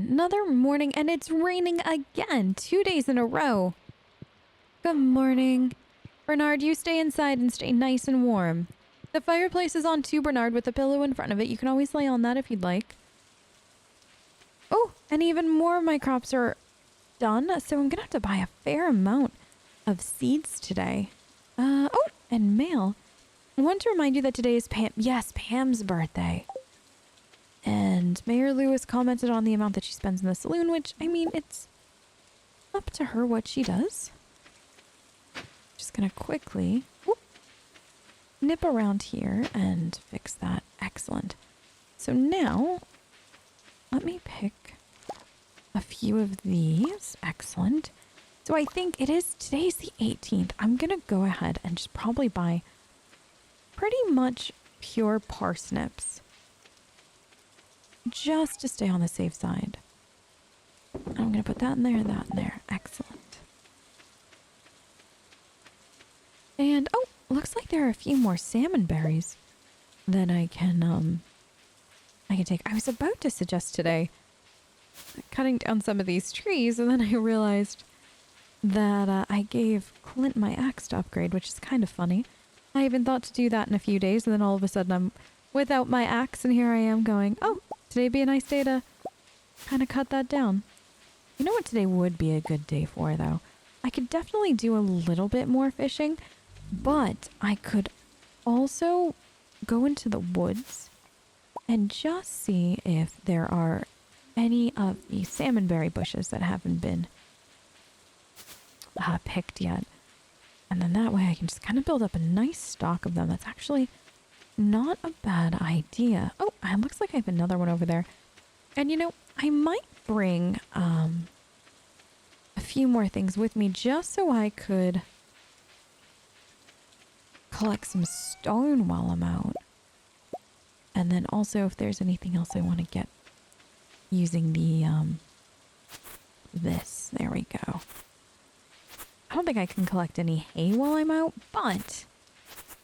another morning and it's raining again. 2 days in a row. Good morning. Bernard, you stay inside and stay nice and warm. The fireplace is on too, Bernard, with a pillow in front of it. You can always lay on that if you'd like. Oh, and even more of my crops are done, so I'm gonna have to buy a fair amount of seeds today. Oh, and mail. I want to remind you that today is Pam's birthday. And Mayor Lewis commented on the amount that she spends in the saloon, which, I mean, it's up to her what she does. Just gonna quickly nip around here and fix that. Excellent. So now, let me pick a few of these. Excellent. So I think today's the 18th. I'm gonna go ahead and just probably buy pretty much pure parsnips. Just to stay on the safe side. I'm gonna put that in there, that in there. Excellent. And, oh, looks like there are a few more salmon berries that I can take. I was about to suggest today cutting down some of these trees, and then I realized that I gave Clint my axe to upgrade, which is kind of funny. I even thought to do that in a few days, and then all of a sudden I'm without my axe, and here I am going, oh, today'd be a nice day to kind of cut that down. You know what today would be a good day for, though? I could definitely do a little bit more fishing, but I could also go into the woods and just see if there are any of the salmonberry bushes that haven't been picked yet. And then that way I can just kind of build up a nice stock of them. That's actually not a bad idea. Oh, it looks like I have another one over there. And you know, I might bring a few more things with me just so I could collect some stone while I'm out. And then also if there's anything else I want to get using the, this. There we go. I don't think I can collect any hay while I'm out, but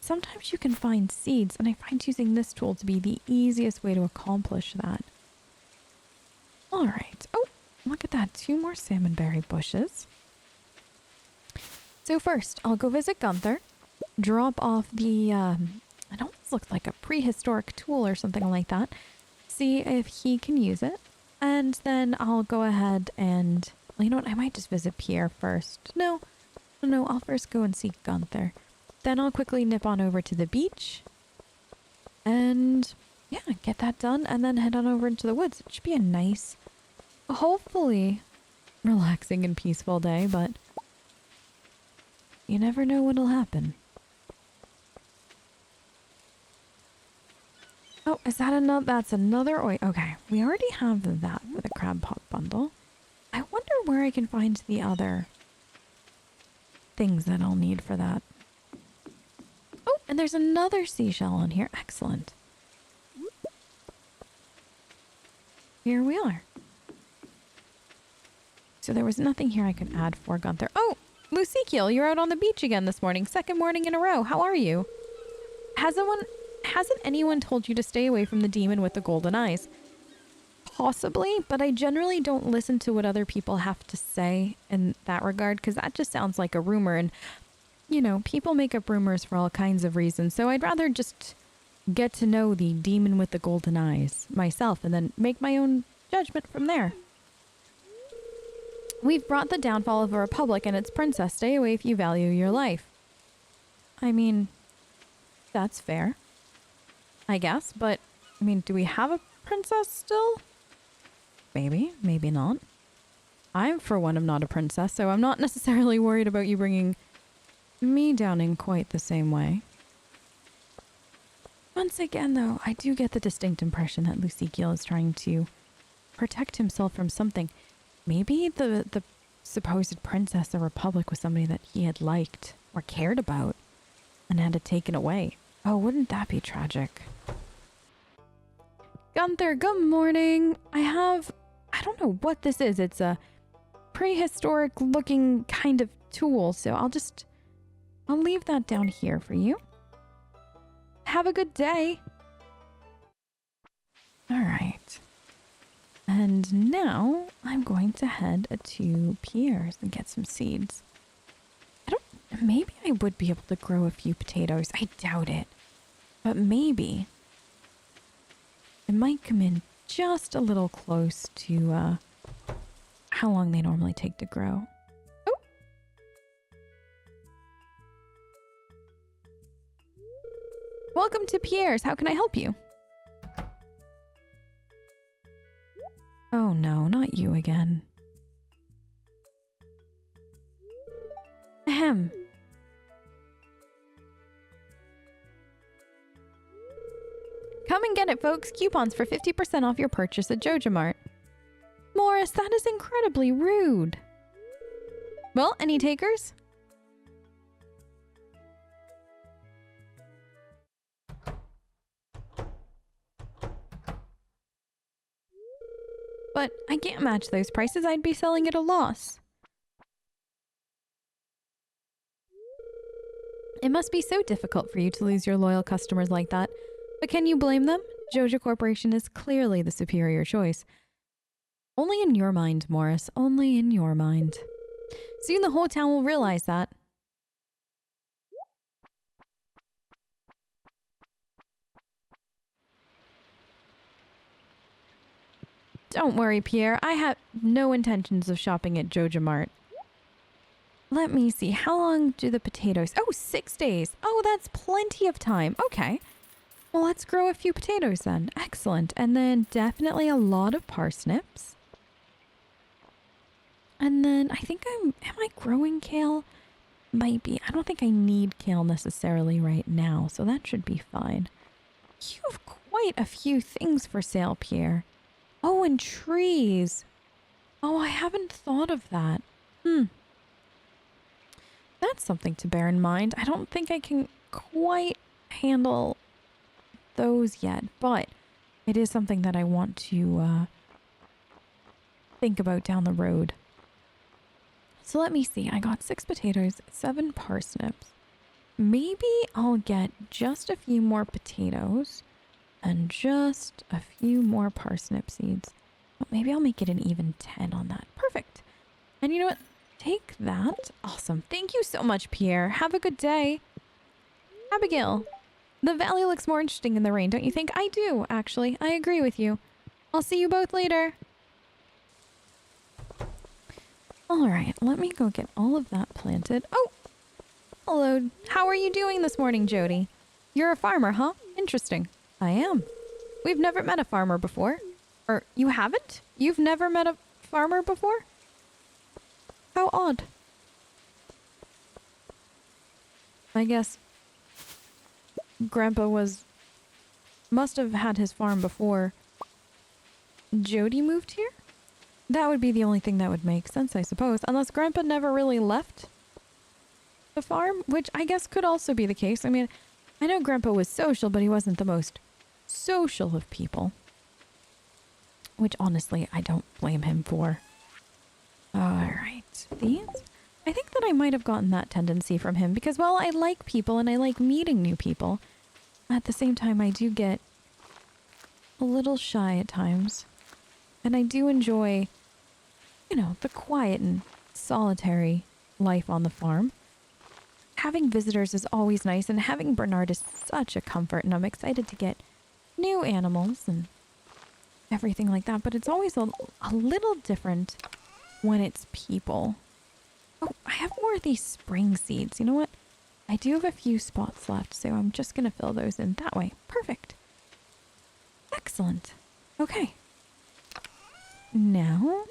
sometimes you can find seeds, and I find using this tool to be the easiest way to accomplish that. All right. Oh, look at that. 2 more salmonberry bushes. So first, I'll go visit Gunther, drop off the, it almost looks like a prehistoric tool or something like that, see if he can use it, and then I'll go ahead and, well, you know what, I might just visit Pierre first. No, I'll first go and see Gunther. Then I'll quickly nip on over to the beach and, yeah, get that done, and then head on over into the woods. It should be a nice, hopefully relaxing and peaceful day, but you never know what'll happen. Oh, is that another? That's another oil. Okay, we already have that for the crab pot bundle. I wonder where I can find the other things that I'll need for that. Oh, and there's another seashell on here. Excellent. Here we are. So there was nothing here I could add for Gunther. Oh, Lucikiel, you're out on the beach again this morning. 2nd morning in a row. How are you? Hasn't anyone told you to stay away from the demon with the golden eyes? Possibly, but I generally don't listen to what other people have to say in that regard, because that just sounds like a rumor, and, you know, people make up rumors for all kinds of reasons, so I'd rather just get to know the demon with the golden eyes myself, and then make my own judgment from there. We've brought the downfall of a republic and its princess. Stay away if you value your life. I mean, that's fair, I guess, but, I mean, do we have a princess still? Maybe, maybe not. I, for one, am not a princess, so I'm not necessarily worried about you bringing me down in quite the same way. Once again, though, I do get the distinct impression that Lucikiel is trying to protect himself from something. Maybe the supposed princess of Republic was somebody that he had liked or cared about and had it taken away. Oh, wouldn't that be tragic? Gunther, good morning. I don't know what this is. It's a prehistoric looking kind of tool, so I'll leave that down here for you. Have a good day. All right. And now I'm going to head to Pierre's and get some seeds. Maybe I would be able to grow a few potatoes. I doubt it. But maybe. It might come in just a little close to how long they normally take to grow. Oh! Welcome to Pierre's. How can I help you? Oh no, not you again. Ahem. Come and get it, folks. Coupons for 50% off your purchase at JojaMart. Morris, that is incredibly rude. Well, any takers? But I can't match those prices. I'd be selling at a loss. It must be so difficult for you to lose your loyal customers like that. But can you blame them? Joja Corporation is clearly the superior choice. Only in your mind, Morris. Only in your mind. Soon the whole town will realize that. Don't worry, Pierre. I have no intentions of shopping at JojaMart. Let me see. How long do the potatoes... Oh, 6 days. Oh, that's plenty of time. Okay. Well, let's grow a few potatoes then. Excellent. And then definitely a lot of parsnips. And then I think am I growing kale? Might be. I don't think I need kale necessarily right now, so that should be fine. You have quite a few things for sale, Pierre. Oh, and trees. Oh, I haven't thought of that. That's something to bear in mind. I don't think I can quite handle those yet, but it is something that I want to think about down the road. So let me see. I got 6 potatoes, 7 parsnips. Maybe I'll get just a few more potatoes and just a few more parsnip seeds. Well, maybe I'll make it an even 10 on that. Perfect. And you know what? Take that. Awesome. Thank you so much, Pierre. Have a good day. Abigail, the valley looks more interesting in the rain, don't you think? I do, actually. I agree with you. I'll see you both later. All right, let me go get all of that planted. Oh, hello. How are you doing this morning, Jody? You're a farmer, huh? Interesting. I am. We've never met a farmer before. Or you haven't? You've never met a farmer before? How odd. I guess Grandpa must have had his farm before Jody moved here? That would be the only thing that would make sense, I suppose. Unless Grandpa never really left the farm, which I guess could also be the case. I mean, I know Grandpa was social, but he wasn't the most social of people. Which, honestly, I don't blame him for. Alright, these? I think that I might have gotten that tendency from him because, well, I like people and I like meeting new people. At the same time, I do get a little shy at times. And I do enjoy, you know, the quiet and solitary life on the farm. Having visitors is always nice, and having Bernard is such a comfort, and I'm excited to get new animals and everything like that. But it's always a little different when it's people. Oh, I have more of these spring seeds. You know what? I do have a few spots left, so I'm just going to fill those in that way. Perfect. Excellent. Okay. Now,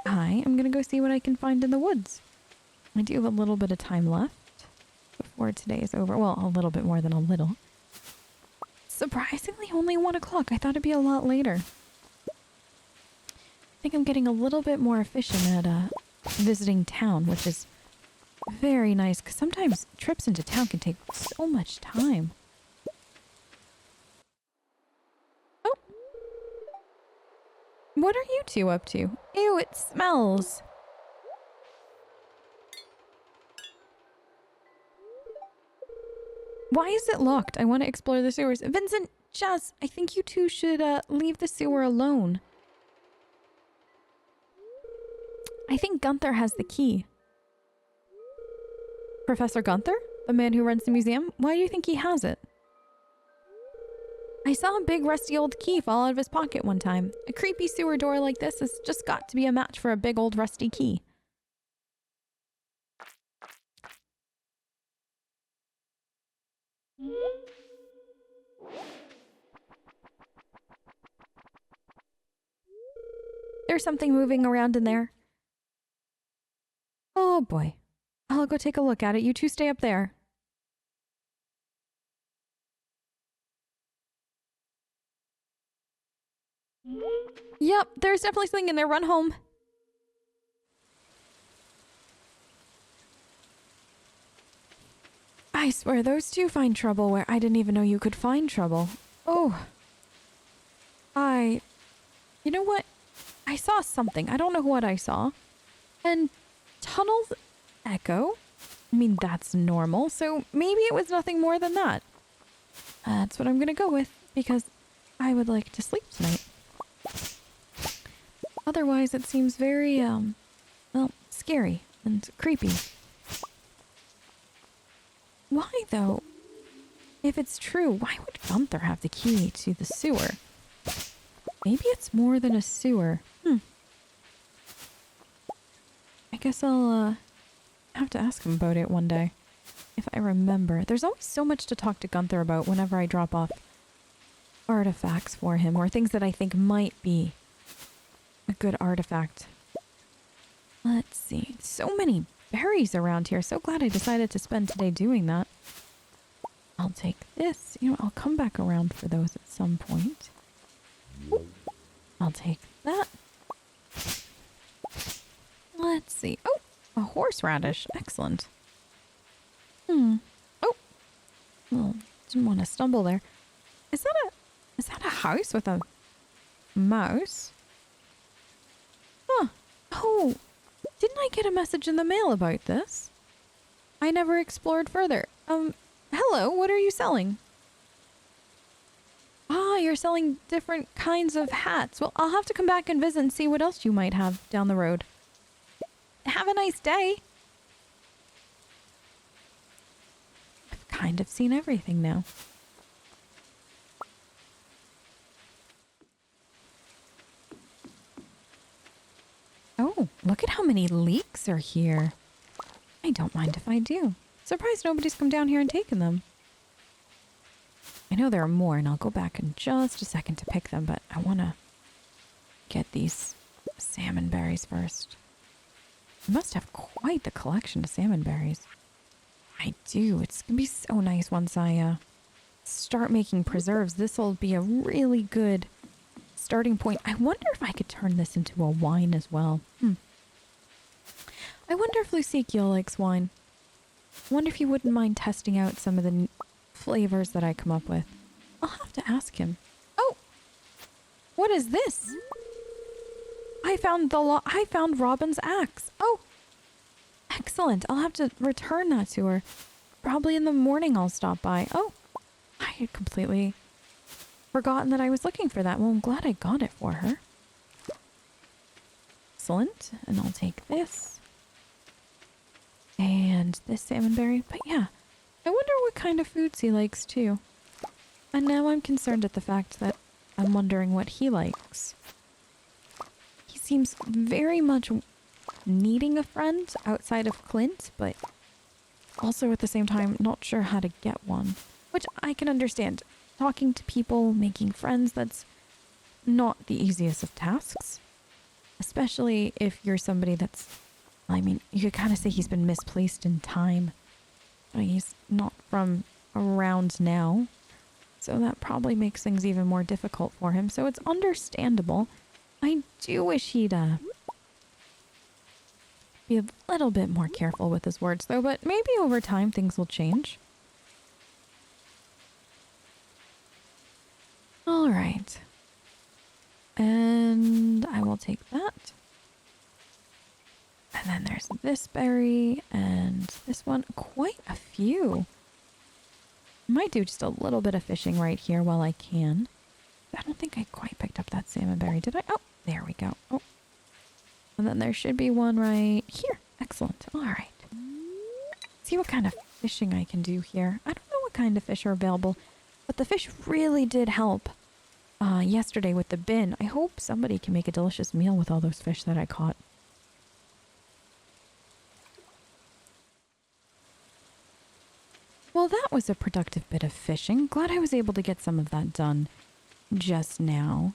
I am going to go see what I can find in the woods. I do have a little bit of time left before today is over. Well, a little bit more than a little. Surprisingly, only 1 o'clock. I thought it'd be a lot later. I think I'm getting a little bit more efficient at visiting town, which is very nice, because sometimes trips into town can take so much time. Oh. What are you two up to? Ew, it smells. Why is it locked? I want to explore the sewers. Vincent, Jazz, I think you two should leave the sewer alone. I think Gunther has the key. Professor Gunther? The man who runs the museum? Why do you think he has it? I saw a big rusty old key fall out of his pocket one time. A creepy sewer door like this has just got to be a match for a big old rusty key. There's something moving around in there. Oh boy. I'll go take a look at it. You two stay up there. Yep, there's definitely something in there. Run home. I swear, those two find trouble where I didn't even know you could find trouble. Oh. You know what? I saw something. I don't know what I saw. And tunnels echo. I mean, that's normal, so maybe it was nothing more than that. That's what I'm gonna go with, because I would like to sleep tonight. Otherwise, it seems very, well, scary and creepy. Why, though? If it's true, why would Gunther have the key to the sewer? Maybe it's more than a sewer. I guess I'll, have to ask him about it one day. If I remember. There's always so much to talk to Gunther about whenever I drop off artifacts for him, or things that I think might be a good artifact. Let's see. So many berries around here. So glad I decided to spend today doing that. I'll take this. You know, I'll come back around for those at some point. Ooh. I'll take that. Let's see. Oh, a horseradish. Excellent. Oh. Well, didn't want to stumble there. Is that a house with a mouse? Huh. Oh, didn't I get a message in the mail about this? I never explored further. Hello, what are you selling? Ah, you're selling different kinds of hats. Well, I'll have to come back and visit and see what else you might have down the road. Have a nice day. I've kind of seen everything now. Oh, look at how many leeks are here. I don't mind if I do. Surprised nobody's come down here and taken them. I know there are more, and I'll go back in just a second to pick them, but I want to get these salmon berries first. I must have quite the collection of salmon berries. I do. It's going to be so nice once I start making preserves. This will be a really good starting point. I wonder if I could turn this into a wine as well. I wonder if Lucicio likes wine. I wonder if he wouldn't mind testing out some of the flavors that I come up with. I'll have to ask him. Oh! What is this? I found Robin's axe. Oh! Excellent. I'll have to return that to her. Probably in the morning I'll stop by. Oh! I had completely forgotten that I was looking for that. Well, I'm glad I got it for her. Excellent. And I'll take this. And this salmon berry. But yeah, I wonder what kind of foods he likes too. And now I'm concerned at the fact that I'm wondering what he likes. He seems very much needing a friend outside of Clint, but also at the same time not sure how to get one. Which I can understand. Talking to people, making friends, that's not the easiest of tasks. Especially if you're somebody that's, I mean, you could kind of say he's been misplaced in time. He's not from around now. So that probably makes things even more difficult for him. So it's understandable. I do wish he'd be a little bit more careful with his words though, but maybe over time things will change. All right. And I will take that. And then there's this berry and this one. Quite a few. I might do just a little bit of fishing right here while I can. I don't think I quite picked up that salmon berry, did I? Oh, there we go. Oh. And then there should be one right here. Excellent. All right. See what kind of fishing I can do here. I don't know what kind of fish are available, but the fish really did help yesterday with the bin. I hope somebody can make a delicious meal with all those fish that I caught. Well, that was a productive bit of fishing. Glad I was able to get some of that done just now.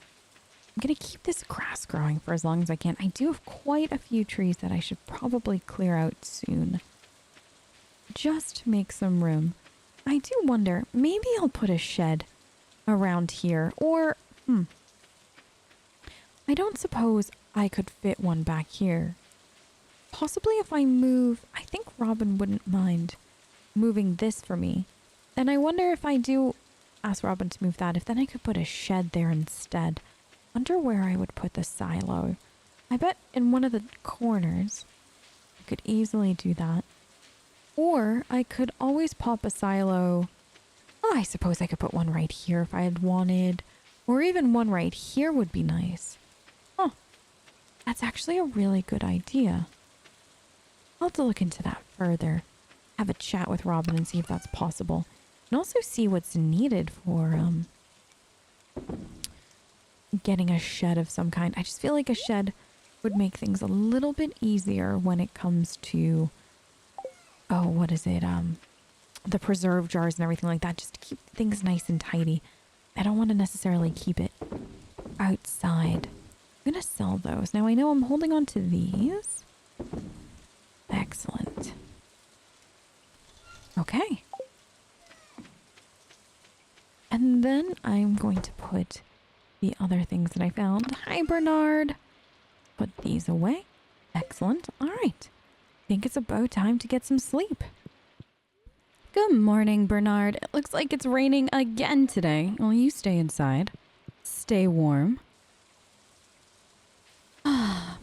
I'm going to keep this grass growing for as long as I can. I do have quite a few trees that I should probably clear out soon, just to make some room. I do wonder, maybe I'll put a shed around here, or, I don't suppose I could fit one back here. Possibly if I move, I think Robin wouldn't mind moving this for me. And I wonder if I do ask Robin to move that, if then I could put a shed there instead. Wonder where I would put the silo. I bet in one of the corners. I could easily do that. Or I could always pop a silo. Oh, I suppose I could put one right here if I had wanted. Or even one right here would be nice. Huh. That's actually a really good idea. I'll have to look into that further. Have a chat with Robin and see if that's possible. And also see what's needed for getting a shed of some kind. I just feel like a shed would make things a little bit easier when it comes to, oh, what is it? The preserve jars and everything like that, just to keep things nice and tidy. I don't want to necessarily keep it outside. I'm going to sell those. Now I know I'm holding on to these. Excellent. Okay. And then I'm going to put the other things that I found. Hi, Bernard. Put these away. Excellent. All right. Think it's about time to get some sleep. Good morning, Bernard. It looks like it's raining again today. Well, you stay inside. Stay warm.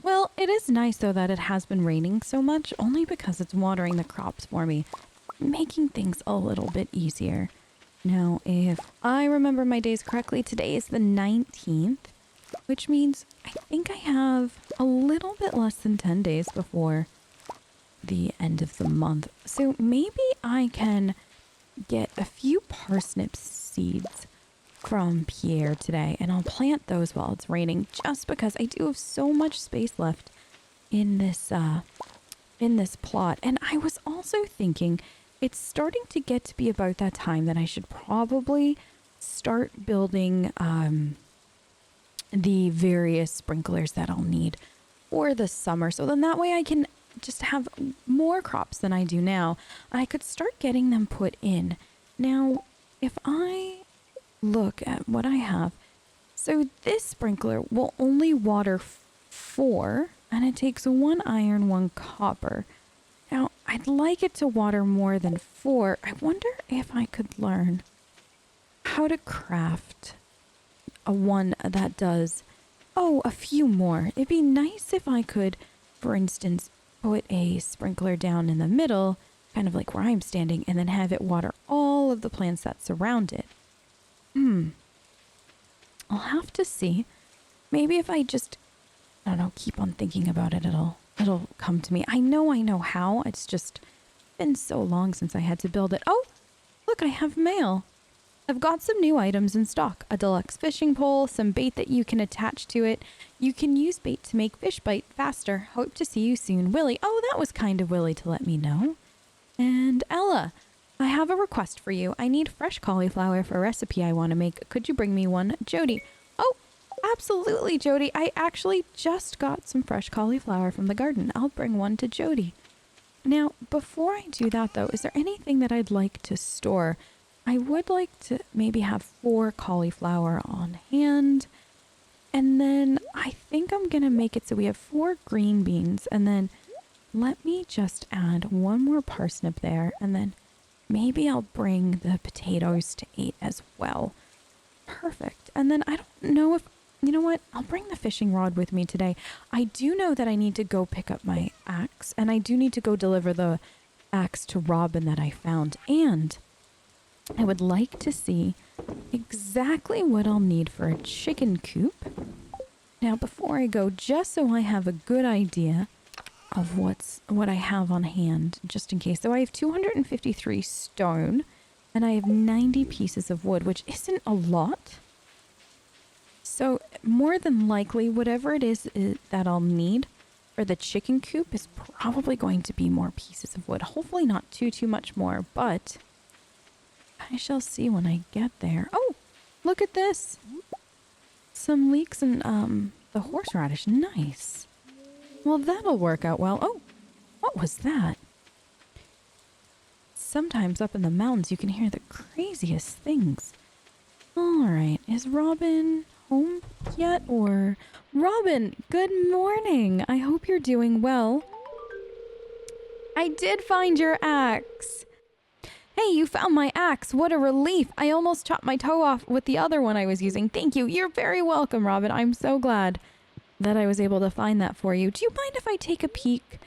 Well, it is nice, though, that it has been raining so much, only because it's watering the crops for me, making things a little bit easier. Now, if I remember my days correctly, today is the 19th, which means I think I have a little bit less than 10 days before the end of the month. So maybe I can get a few parsnip seeds from Pierre today, and I'll plant those while it's raining, just because I do have so much space left in this plot. And I was also thinking it's starting to get to be about that time that I should probably start building the various sprinklers that I'll need for the summer. So then that way I can just have more crops than I do now. I could start getting them put in. Now, if I look at what I have, so this sprinkler will only water 4, and it takes 1 iron, 1 copper. Now, I'd like it to water more than 4. I wonder if I could learn how to craft a one that does, a few more. It'd be nice if I could, for instance, put a sprinkler down in the middle, kind of like where I'm standing, and then have it water all of the plants that surround it. I'll have to see. Maybe if I just, I don't know, keep on thinking about it, it'll come to me. I know how. It's just been so long since I had to build it. Oh, look, I have mail. I've got some new items in stock. A deluxe fishing pole, some bait that you can attach to it. You can use bait to make fish bite faster. Hope to see you soon, Willie. Oh, that was kind of Willie to let me know. And Ella, I have a request for you. I need fresh cauliflower for a recipe I want to make. Could you bring me one? Jody. Oh, absolutely, Jody. I actually just got some fresh cauliflower from the garden. I'll bring one to Jody. Now, before I do that, though, is there anything that I'd like to store? I would like to maybe have 4 cauliflower on hand. And then I think I'm going to make it so we have 4 green beans. And then let me just add 1 more parsnip there. And then maybe I'll bring the potatoes to 8 as well. Perfect. And then I don't know if, you know what? I'll bring the fishing rod with me today. I do know that I need to go pick up my axe. And I do need to go deliver the axe to Robin that I found. And I would like to see exactly what I'll need for a chicken coop. Now, before I go, just so I have a good idea of what I have on hand, just in case. So I have 253 stone, and I have 90 pieces of wood, which isn't a lot. So more than likely, whatever it is that I'll need for the chicken coop is probably going to be more pieces of wood. Hopefully not too much more, but I shall see when I get there. Oh, look at this. Some leeks and the horseradish. Nice. Well, that'll work out well. Oh, what was that? Sometimes up in the mountains you can hear the craziest things. All right, is Robin home yet? Or Robin, good morning. I hope you're doing well. I did find your axe. Hey, you found my axe. What a relief. I almost chopped my toe off with the other one I was using. Thank you. You're very welcome, Robin. I'm so glad that I was able to find that for you. Do you mind if I take a peek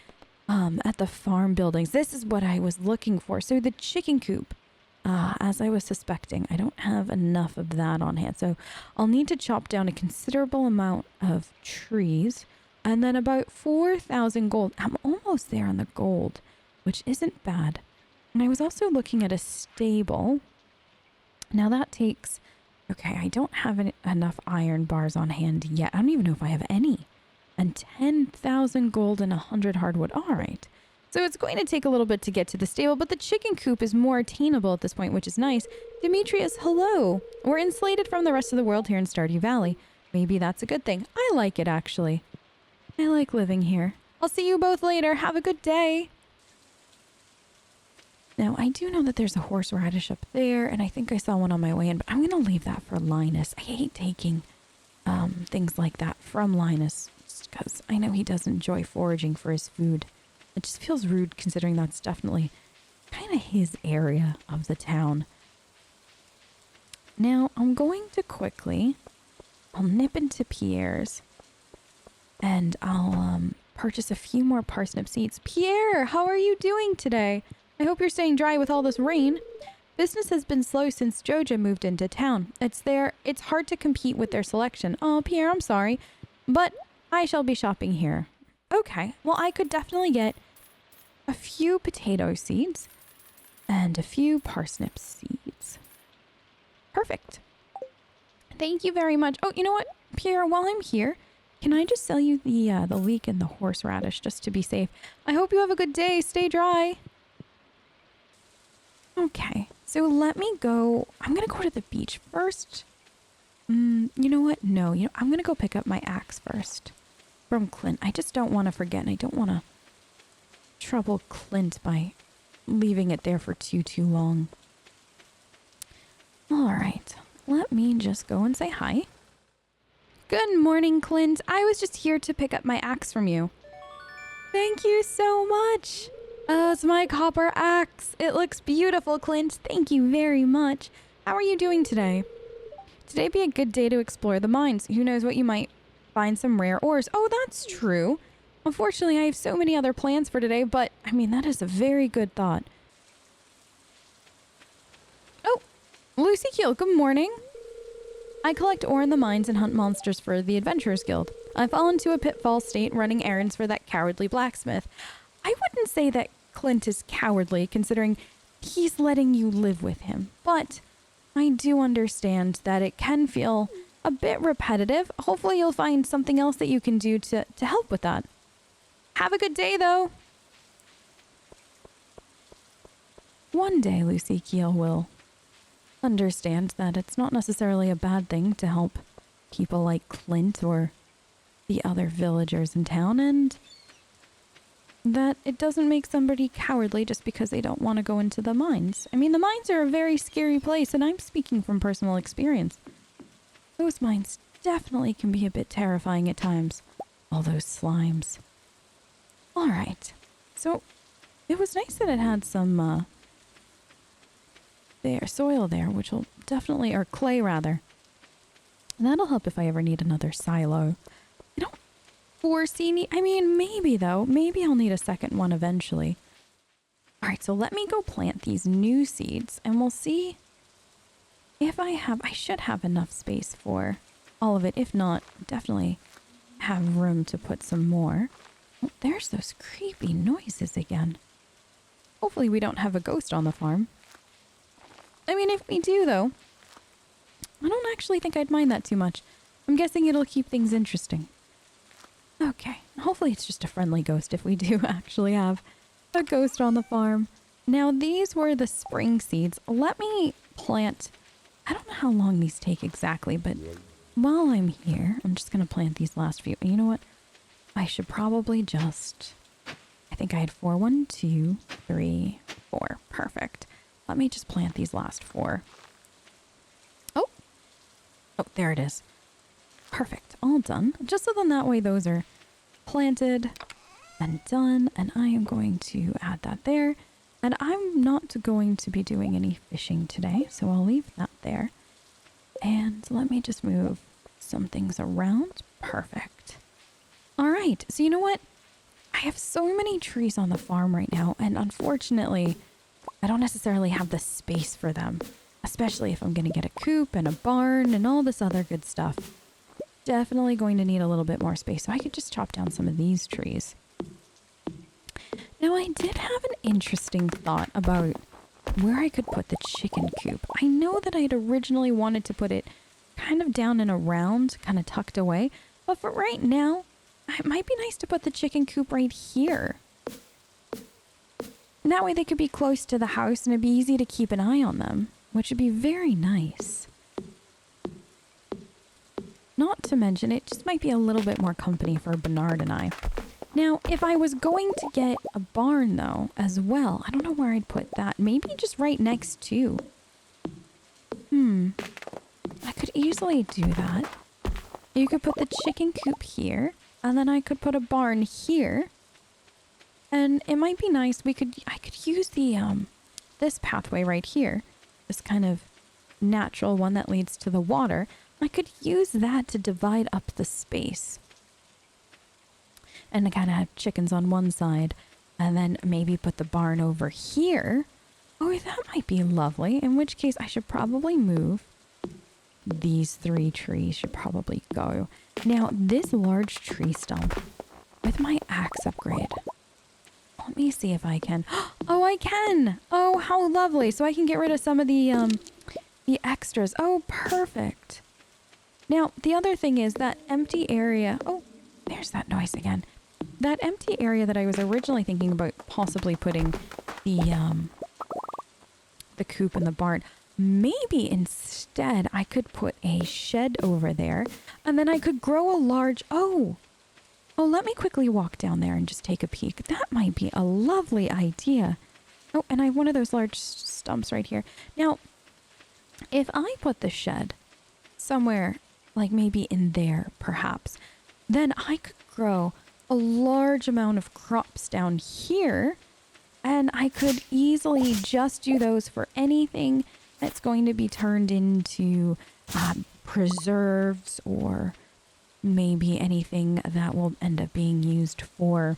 at the farm buildings? This is what I was looking for. So the chicken coop, as I was suspecting, I don't have enough of that on hand. So I'll need to chop down a considerable amount of trees and then about 4,000 gold. I'm almost there on the gold, which isn't bad. And I was also looking at a stable. Now that takes... Okay, I don't have enough iron bars on hand yet. I don't even know if I have any. And 10,000 gold and 100 hardwood. All right. So it's going to take a little bit to get to the stable, but the chicken coop is more attainable at this point, which is nice. Demetrius, hello. We're insulated from the rest of the world here in Stardew Valley. Maybe that's a good thing. I like it, actually. I like living here. I'll see you both later. Have a good day. Now, I do know that there's a horseradish up there, and I think I saw one on my way in, but I'm going to leave that for Linus. I hate taking things like that from Linus, just because I know he does enjoy foraging for his food. It just feels rude considering that's definitely kind of his area of the town. Now, I'm going to I'll nip into Pierre's, and I'll purchase a few more parsnip seeds. Pierre, how are you doing today? I hope you're staying dry with all this rain. Business has been slow since Joja moved into town. It's hard to compete with their selection. Oh, Pierre, I'm sorry, but I shall be shopping here. Okay, well, I could definitely get a few potato seeds and a few parsnip seeds. Perfect. Thank you very much. Oh, you know what, Pierre, while I'm here, can I just sell you the leek and the horseradish just to be safe? I hope you have a good day. Stay dry. Okay, so let me go. I'm going to go to the beach first. You know what? No, I'm going to go pick up my axe first from Clint. I just don't want to forget, and I don't want to trouble Clint by leaving it there for too long. All right, let me just go and say hi. Good morning, Clint. I was just here to pick up my axe from you. Thank you so much. It's my copper axe. It looks beautiful, Clint. Thank you very much. How are you doing today? Today be a good day to explore the mines. Who knows what you might find some rare ores. Oh, that's true. Unfortunately, I have so many other plans for today, but I mean, that is a very good thought. Oh, Lucy Keel, good morning. I collect ore in the mines and hunt monsters for the Adventurers Guild. I fall into a pitfall state running errands for that cowardly blacksmith. I wouldn't say that Clint is cowardly, considering he's letting you live with him. But I do understand that it can feel a bit repetitive. Hopefully you'll find something else that you can do to help with that. Have a good day, though. One day Lucy Keel will understand that it's not necessarily a bad thing to help people like Clint or the other villagers in town, and that it doesn't make somebody cowardly just because they don't want to go into the mines. I mean, the mines are a very scary place, and I'm speaking from personal experience. Those mines definitely can be a bit terrifying at times. All those slimes. All right. So, it was nice that it had some, soil there, which will definitely, or clay rather. And that'll help if I ever need another silo. I don't foresee I mean, maybe though. Maybe I'll need a second one eventually. All right, so let me go plant these new seeds and we'll see if I should have enough space for all of it. If not, definitely have room to put some more. Oh, there's those creepy noises again. Hopefully we don't have a ghost on the farm. I mean, if we do, though, I don't actually think I'd mind that too much. I'm guessing it'll keep things interesting. Okay, hopefully it's just a friendly ghost if we do actually have a ghost on the farm. Now, these were the spring seeds. Let me plant... I don't know how long these take exactly, but while I'm here, I'm just going to plant these last few. And you know what? I should probably just... I think I had 4. 1, 2, 3, 4. Perfect. Let me just plant these last 4. Oh, there it is. Perfect. All done. Just so then that way those are planted and done. And I am going to add that there. And I'm not going to be doing any fishing today, so I'll leave that there. And let me just move some things around. Perfect. All right. So you know what? I have so many trees on the farm right now, and unfortunately, I don't necessarily have the space for them, especially if I'm going to get a coop and a barn and all this other good stuff. Definitely going to need a little bit more space, so I could just chop down some of these trees. Now, I did have an interesting thought about where I could put the chicken coop. I know that I had originally wanted to put it kind of down and around, kind of tucked away, but for right now, it might be nice to put the chicken coop right here. And that way they could be close to the house and it'd be easy to keep an eye on them, which would be very nice. Not to mention, it just might be a little bit more company for Bernard and I. Now, if I was going to get a barn, though, as well, I don't know where I'd put that. Maybe just right next to. I could easily do that. You could put the chicken coop here, and then I could put a barn here. And it might be nice. I could use the this pathway right here, this kind of natural one that leads to the water. I could use that to divide up the space. And I kind of have chickens on one side, and then maybe put the barn over here. Oh, that might be lovely. In which case, I should probably move. These 3 trees should probably go. Now, this large tree stump, with my axe upgrade, let me see if I can. Oh, I can! Oh, how lovely! So I can get rid of some of the extras. Oh, perfect. Now, the other thing is that empty area. Oh, there's that noise again. That empty area that I was originally thinking about possibly putting the coop in the barn. Maybe instead I could put a shed over there, and then I could grow a large... Oh, let me quickly walk down there and just take a peek. That might be a lovely idea. Oh, and I have one of those large stumps right here. Now, if I put the shed somewhere, like maybe in there, perhaps, then I could grow a large amount of crops down here, and I could easily just do those for anything that's going to be turned into preserves, or maybe anything that will end up being used for,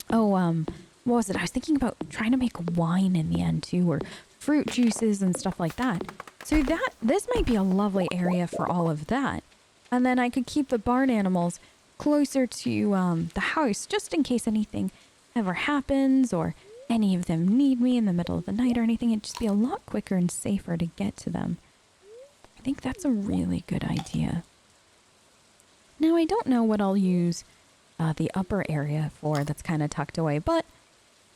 what was it? I was thinking about trying to make wine in the end too, or fruit juices and stuff like that. So this might be a lovely area for all of that. And then I could keep the barn animals closer to the house, just in case anything ever happens or any of them need me in the middle of the night or anything. It'd just be a lot quicker and safer to get to them. I think that's a really good idea. Now, I don't know what I'll use the upper area for that's kind of tucked away, but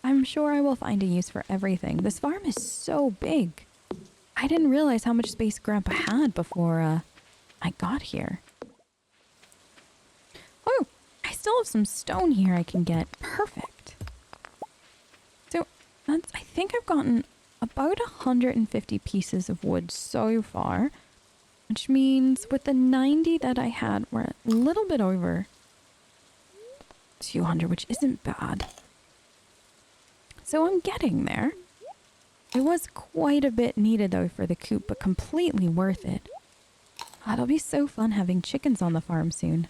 I'm sure I will find a use for everything. This farm is so big. I didn't realize how much space Grandpa had before I got here. Oh, I still have some stone here I can get. Perfect. So I think I've gotten about 150 pieces of wood so far, which means with the 90 that I had, we're a little bit over 200, which isn't bad. So I'm getting there. It was quite a bit needed though for the coop, but completely worth it. It'll be so fun having chickens on the farm soon.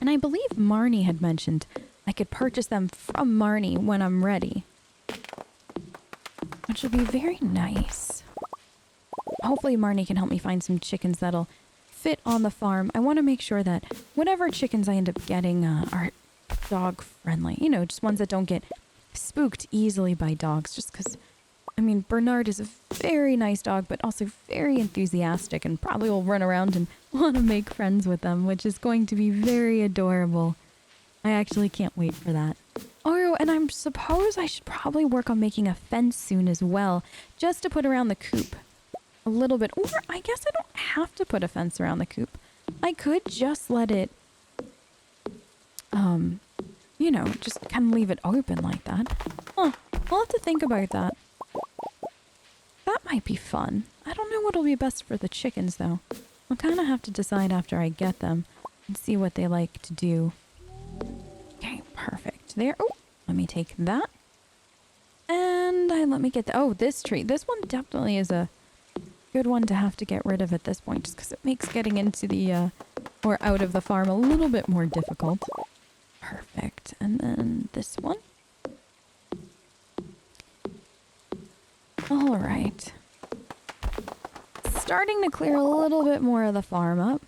And I believe Marnie had mentioned I could purchase them from Marnie when I'm ready, which will be very nice. Hopefully Marnie can help me find some chickens that'll fit on the farm, I want to make sure that whatever chickens I end up getting are dog friendly. You know, just ones that don't get spooked easily by dogs. Just because, I mean, Bernard is a very nice dog, but also very enthusiastic and probably will run around and want to make friends with them, which is going to be very adorable. I actually can't wait for that. Oh, and I suppose I should probably work on making a fence soon as well, just to put around the coop a little bit. Or I guess I don't have to put a fence around the coop. I could just let it, you know, just kind of leave it open like that. Huh, I'll have to think about that. That might be fun. I don't know what'll be best for the chickens, though. I'll kind of have to decide after I get them and see what they like to do. Okay, perfect. There. Oh, let me take that. And let me get the... Oh, this tree. This one definitely is a good one to have to get rid of at this point, just because it makes getting into the, or out of the farm a little bit more difficult. Perfect. And then this one. All right. Starting to clear a little bit more of the farm up.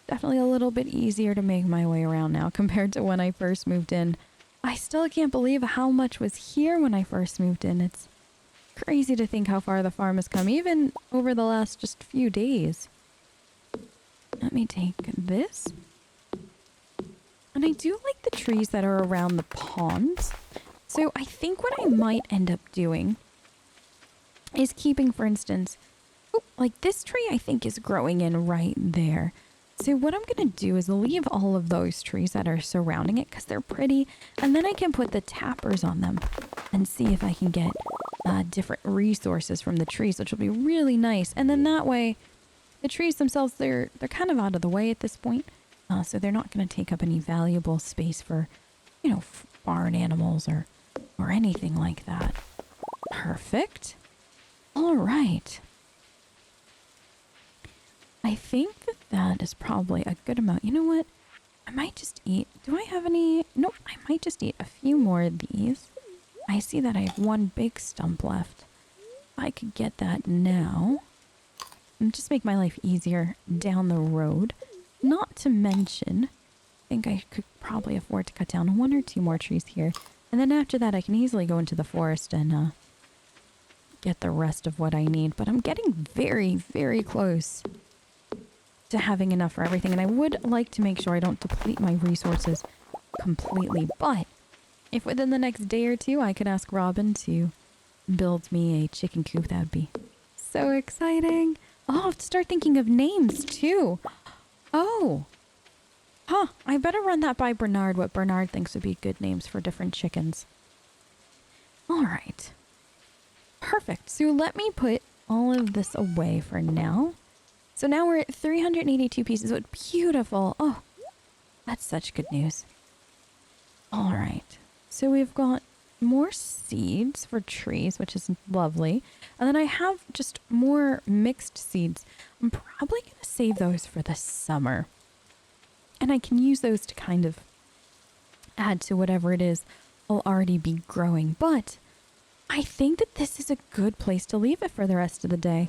Definitely a little bit easier to make my way around now compared to when I first moved in. I still can't believe how much was here when I first moved in. It's crazy to think how far the farm has come, even over the last just few days. Let me take this. And I do like the trees that are around the ponds. So I think what I might end up doing is keeping, for instance, like this tree I think is growing in right there. So what I'm going to do is leave all of those trees that are surrounding it because they're pretty. And then I can put the tappers on them and see if I can get different resources from the trees, which will be really nice. And then that way, the trees themselves, they're kind of out of the way at this point. So they're not going to take up any valuable space for, you know, barn animals or anything like that. Perfect. All right. I think that is probably a good amount. You know what? I might just eat. Do I have any? Nope. I might just eat a few more of these. I see that I have one big stump left. I could get that now. And just make my life easier down the road. Not to mention, I think I could probably afford to cut down 1 or 2 more trees here. And then after that, I can easily go into the forest and get the rest of what I need. But I'm getting very, very close to having enough for everything. And I would like to make sure I don't deplete my resources completely. But if within the next day or 2, I could ask Robin to build me a chicken coop, that would be so exciting. Oh, I'll have to start thinking of names too. Oh. Huh. I better run that by Bernard, what Bernard thinks would be good names for different chickens. All right. Perfect. So let me put all of this away for now. So now we're at 382 pieces. What beautiful. Oh, that's such good news. All right. So we've got more seeds for trees, which is lovely. And then I have just more mixed seeds. I'm probably going to save those for the summer. And I can use those to kind of add to whatever it is I'll already be growing. But I think that this is a good place to leave it for the rest of the day.